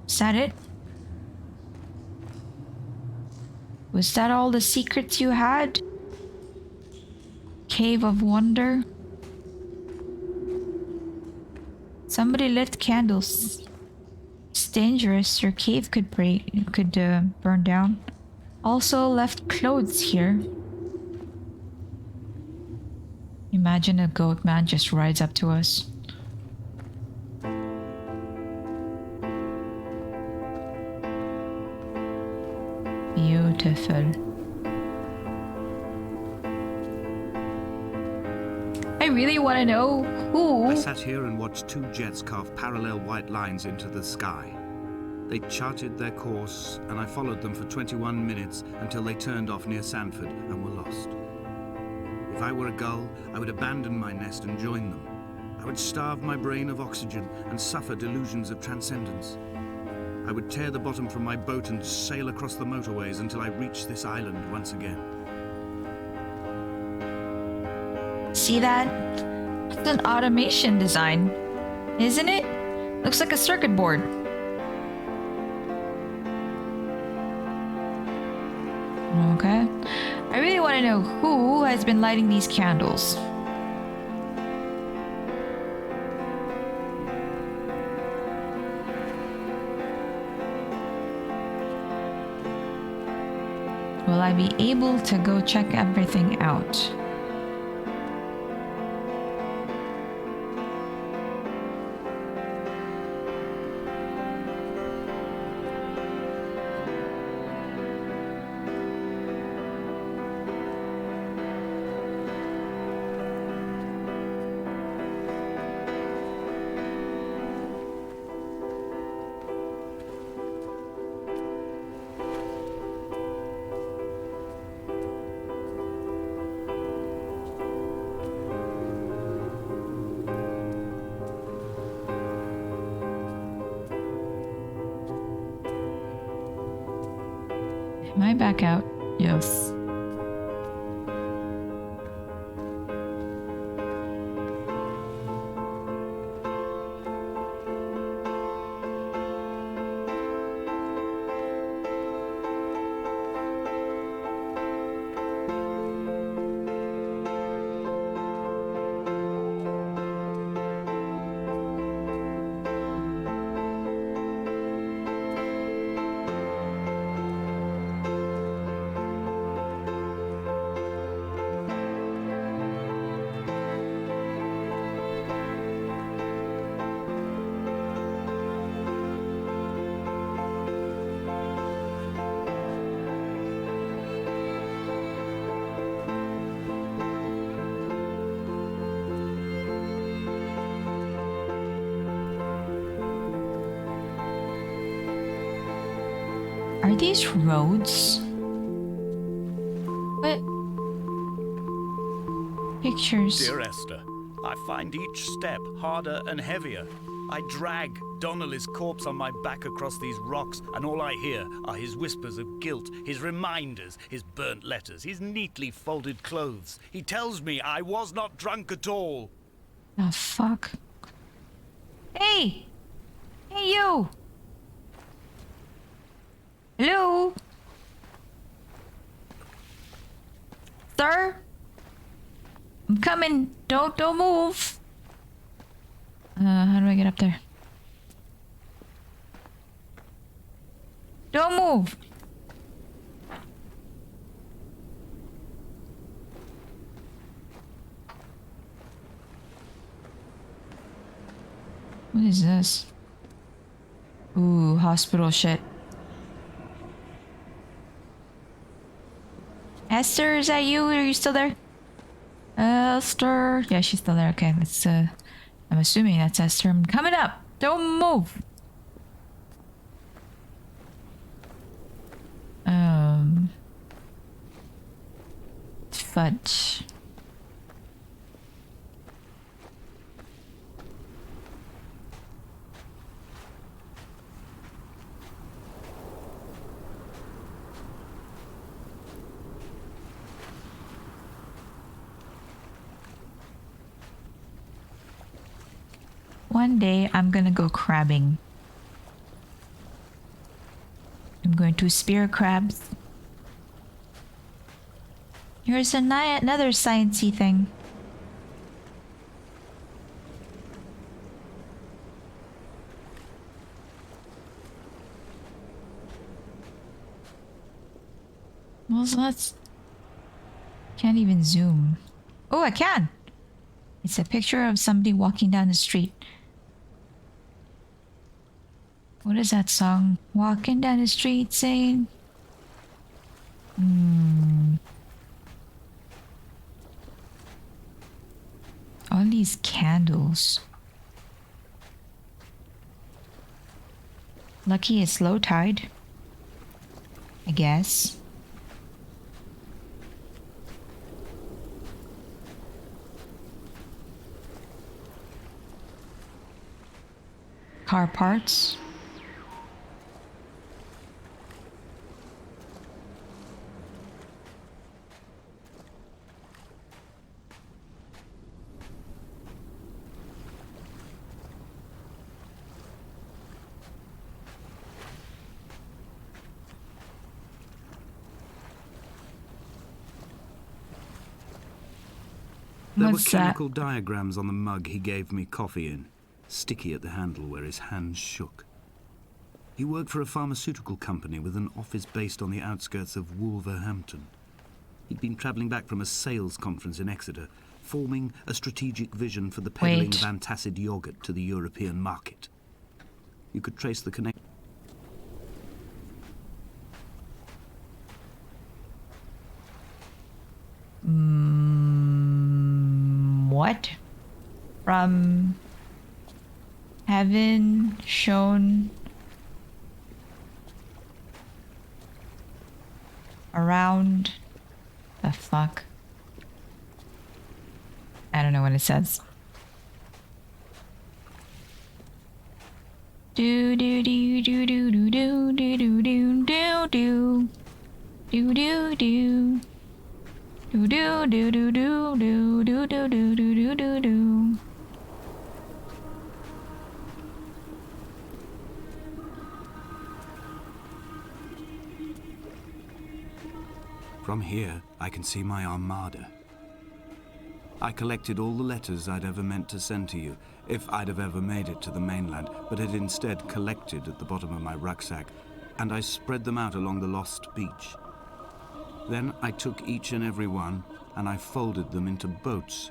Is that it? Was that all the secrets you had? Cave of Wonder? Somebody lit candles. It's dangerous. Your cave could burn down. Also left clothes here. Imagine a goat man just rides up to us. Beautiful. I really want to know who. I sat here and watched two jets carve parallel white lines into the sky. They charted their course, and I followed them for 21 minutes until they turned off near Sanford and were lost. If I were a gull, I would abandon my nest and join them. I would starve my brain of oxygen and suffer delusions of transcendence. I would tear the bottom from my boat and sail across the motorways until I reached this island once again. See that? It's an automation design, isn't it? Looks like a circuit board. Okay. I really want to know who has been lighting these candles. Will I be able to go check everything out? Am I back out? Yes. Are these roads? What? Pictures. Dear Esther, I find each step harder and heavier. I drag Donnelly's corpse on my back across these rocks, and all I hear are his whispers of guilt, his reminders, his burnt letters, his neatly folded clothes. He tells me I was not drunk at all. Oh, fuck. Hey! Hey, you! Hello? Sir? I'm coming. Don't move. How do I get up there? Don't move. What is this? Ooh, hospital shit. Esther, is that you? Are you still there? Esther. Yeah, she's still there. Okay, let's I'm assuming that's Esther. I'm coming up. Don't move. Fudge. One day I'm gonna go crabbing. I'm going to spear crabs. Here's another sciencey thing. Well, so let's... Can't even zoom. Oh, I can! It's a picture of somebody walking down the street. What is that song? Walking down the street saying... All these candles. Lucky it's low tide. I guess. Car parts. There were What's that? chemical diagrams on the mug he gave me coffee in, sticky at the handle where his hands shook. He worked for a pharmaceutical company with an office based on the outskirts of Wolverhampton. He'd been travelling back from a sales conference in Exeter, forming a strategic vision for the peddling of antacid yogurt to the European market. You could trace the connection. What? From heaven shone around the fuck? I don't know what it says. Do do do do do do do do do do do do do do. Do do do do do do do do do do do do. From here, I can see my armada. I collected all the letters I'd ever meant to send to you, if I'd have ever made it to the mainland, but had instead collected at the bottom of my rucksack, and I spread them out along the lost beach. Then I took each and every one, and I folded them into boats.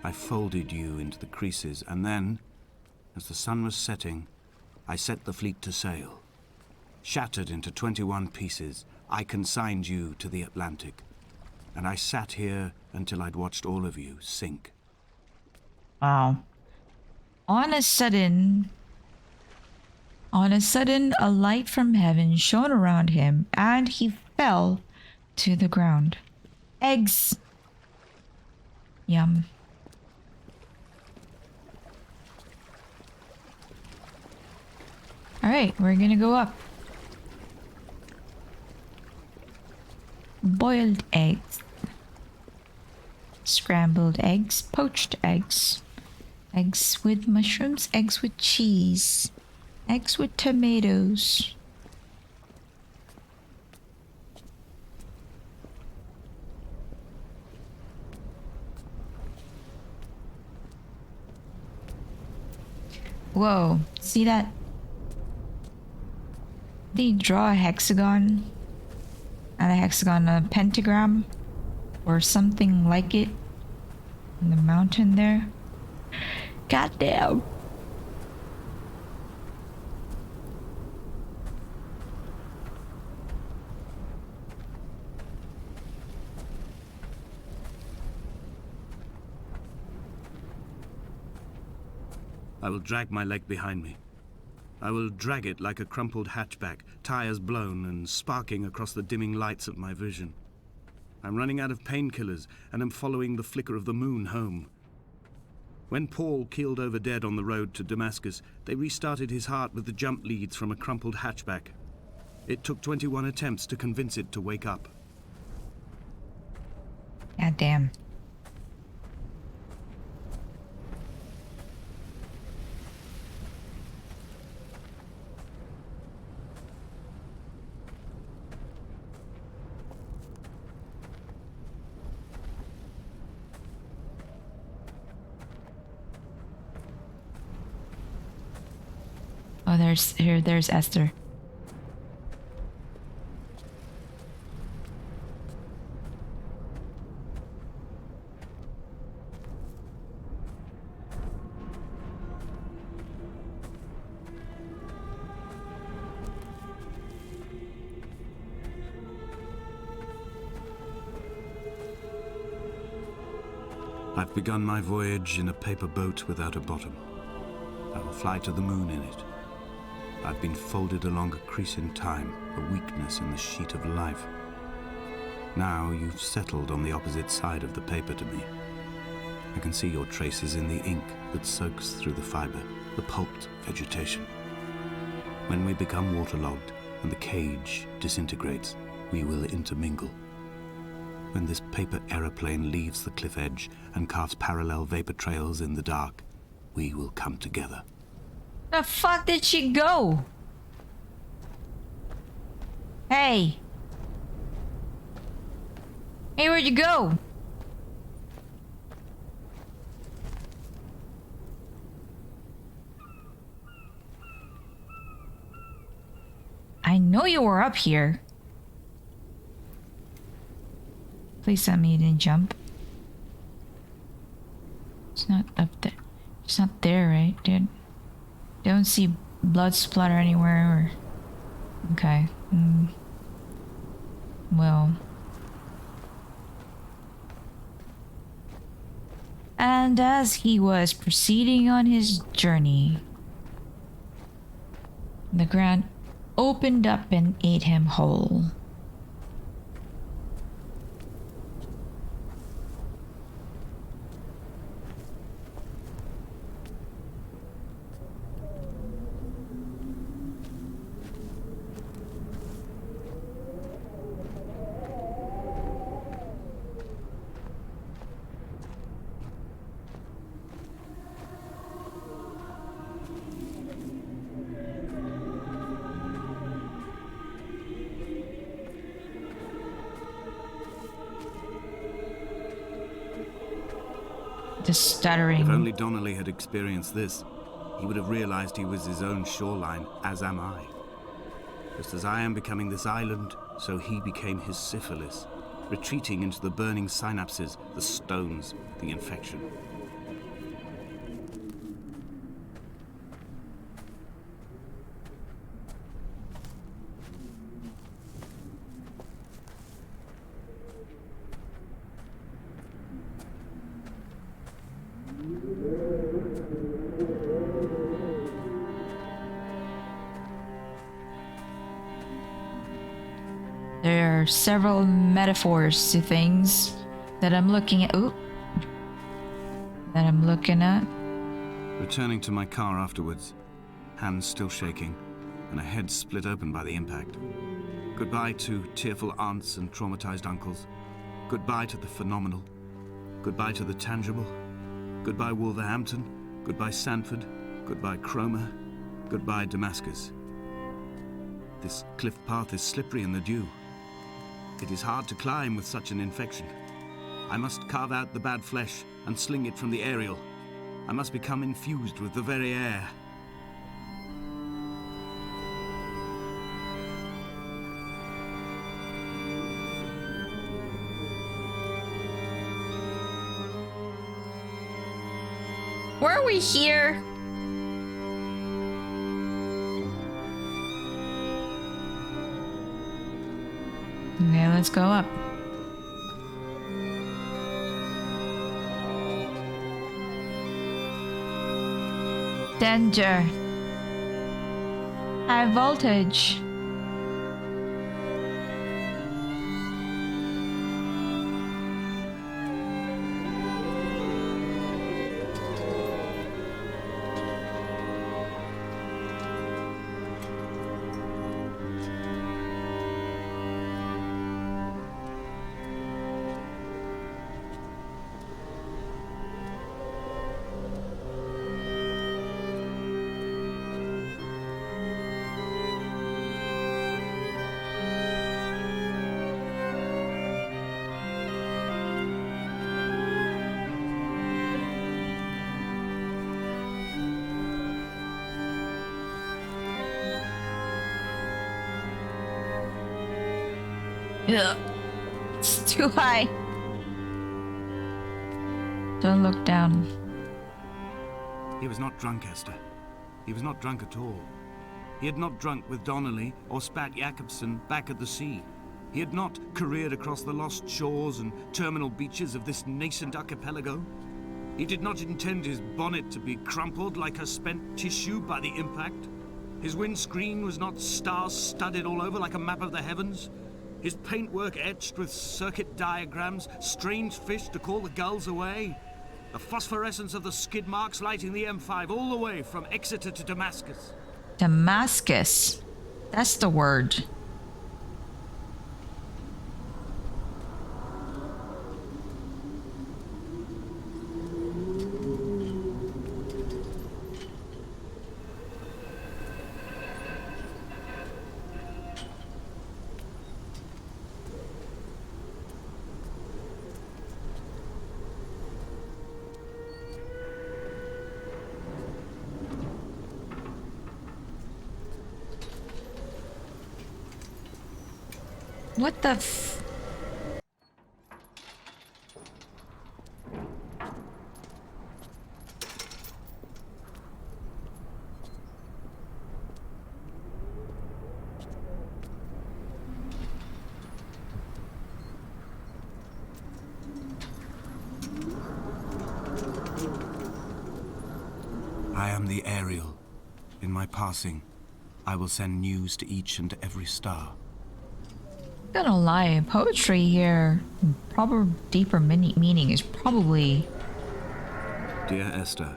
I folded you into the creases, and then, as the sun was setting, I set the fleet to sail. Shattered into 21 pieces, I consigned you to the Atlantic, and I sat here until I'd watched all of you sink. Wow. On a sudden, a light from heaven shone around him, and he fell to the ground. Eggs. Yum. All right, we're gonna go up. Boiled eggs. Scrambled eggs. Poached eggs. Eggs with mushrooms. Eggs with cheese. Eggs with tomatoes. Whoa, see that? They draw a hexagon, not a hexagon, a pentagram, or something like it on the mountain there. Goddamn. I will drag my leg behind me. I will drag it like a crumpled hatchback, tires blown and sparking across the dimming lights of my vision. I'm running out of painkillers and am following the flicker of the moon home. When Paul keeled over dead on the road to Damascus, they restarted his heart with the jump leads from a crumpled hatchback. It took 21 attempts to convince it to wake up. God damn. Oh, there's Esther. I've begun my voyage in a paper boat without a bottom. I will fly to the moon in it. I've been folded along a crease in time, a weakness in the sheet of life. Now you've settled on the opposite side of the paper to me. I can see your traces in the ink that soaks through the fiber, the pulped vegetation. When we become waterlogged and the cage disintegrates, we will intermingle. When this paper aeroplane leaves the cliff edge and carves parallel vapor trails in the dark, we will come together. The fuck did she go? Hey. Hey, where'd you go? I know you were up here. Please tell me you didn't jump. It's not up there. It's not there, right, dude? Don't see blood splatter anywhere or... Okay. Well. And as he was proceeding on his journey, the ground opened up and ate him whole. The stuttering. If only Donnelly had experienced this, he would have realized he was his own shoreline, as am I. Just as I am becoming this island, so he became his syphilis, retreating into the burning synapses, the stones, the infection. There are several metaphors to things that I'm looking at. Ooh. That I'm looking at. Returning to my car afterwards, hands still shaking, and a head split open by the impact. Goodbye to tearful aunts and traumatized uncles. Goodbye to the phenomenal. Goodbye to the tangible. Goodbye Wolverhampton. Goodbye Sanford. Goodbye Cromer. Goodbye Damascus. This cliff path is slippery in the dew. It is hard to climb with such an infection. I must carve out the bad flesh and sling it from the aerial. I must become infused with the very air. Were we here? Okay, let's go up. Danger. High voltage. Ugh. It's too high. Don't look down. He was not drunk, Esther. He was not drunk at all. He had not drunk with Donnelly or spat Jakobsen back at the sea. He had not careered across the lost shores and terminal beaches of this nascent archipelago. He did not intend his bonnet to be crumpled like a spent tissue by the impact. His windscreen was not star-studded all over like a map of the heavens. His paintwork etched with circuit diagrams, strange fish to call the gulls away. The phosphorescence of the skid marks lighting the M5 all the way from Exeter to Damascus. Damascus. That's the word. What the f... I am the Ariel. In my passing, I will send news to each and every star. Gonna lie, poetry here, proper deeper meaning is probably... Dear Esther,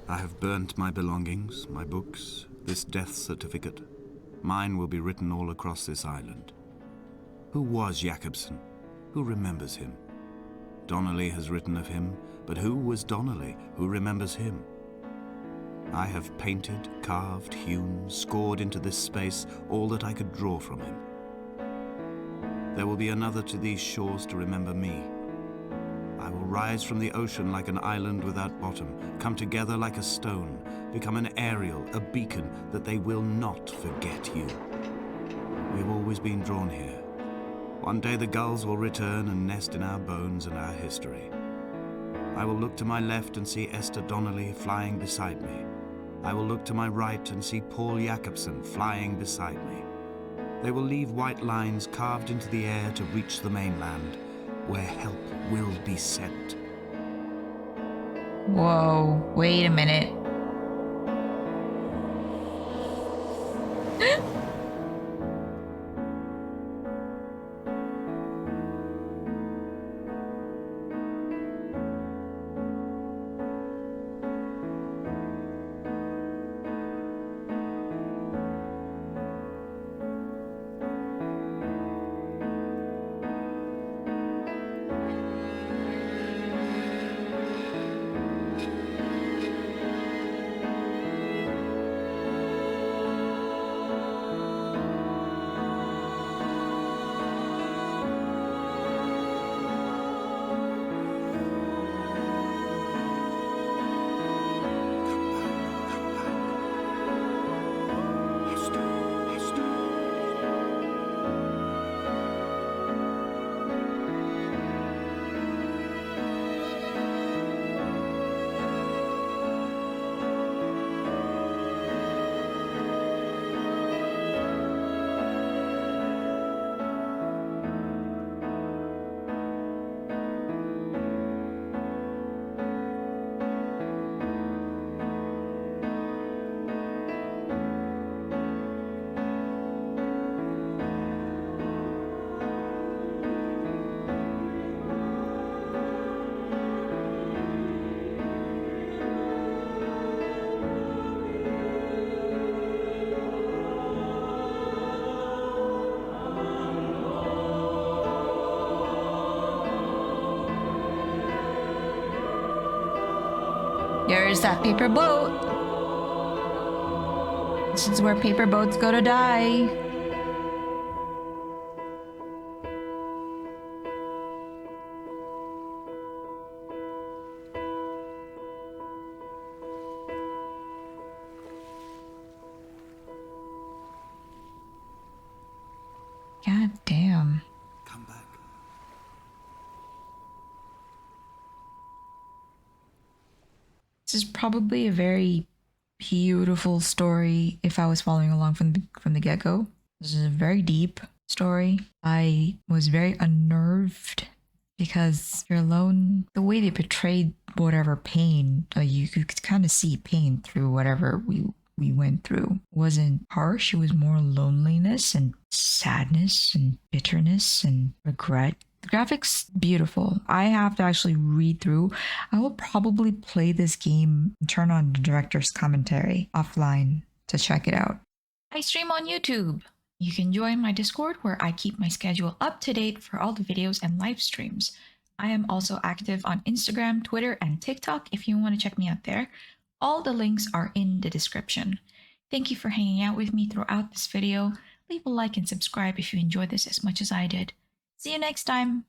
I have burnt my belongings, my books, this death certificate. Mine will be written all across this island. Who was Jakobsen? Who remembers him? Donnelly has written of him, but who was Donnelly? Who remembers him? I have painted, carved, hewn, scored into this space all that I could draw from him. There will be another to these shores to remember me. I will rise from the ocean like an island without bottom, come together like a stone, become an Ariel, a beacon that they will not forget you. We've always been drawn here. One day the gulls will return and nest in our bones and our history. I will look to my left and see Esther Donnelly flying beside me. I will look to my right and see Paul Jakobsen flying beside me. They will leave white lines carved into the air to reach the mainland, where help will be sent. Whoa, wait a minute. There's that paper boat. This is where paper boats go to die. God damn. This is probably a very beautiful story if I was following along from the get-go. This is a very deep story. I was very unnerved because you're alone. The way they portrayed whatever pain, you could kind of see pain through whatever we went through. It wasn't harsh. It was more loneliness and sadness and bitterness and regret. The graphics, beautiful. I have to actually read through. I will probably play this game and turn on the director's commentary offline to check it out. I stream on YouTube. You can join my Discord where I keep my schedule up to date for all the videos and live streams. I am also active on Instagram, Twitter, and TikTok if you want to check me out there. All the links are in the description. Thank you for hanging out with me throughout this video. Leave a like and subscribe if you enjoyed this as much as I did. See you next time!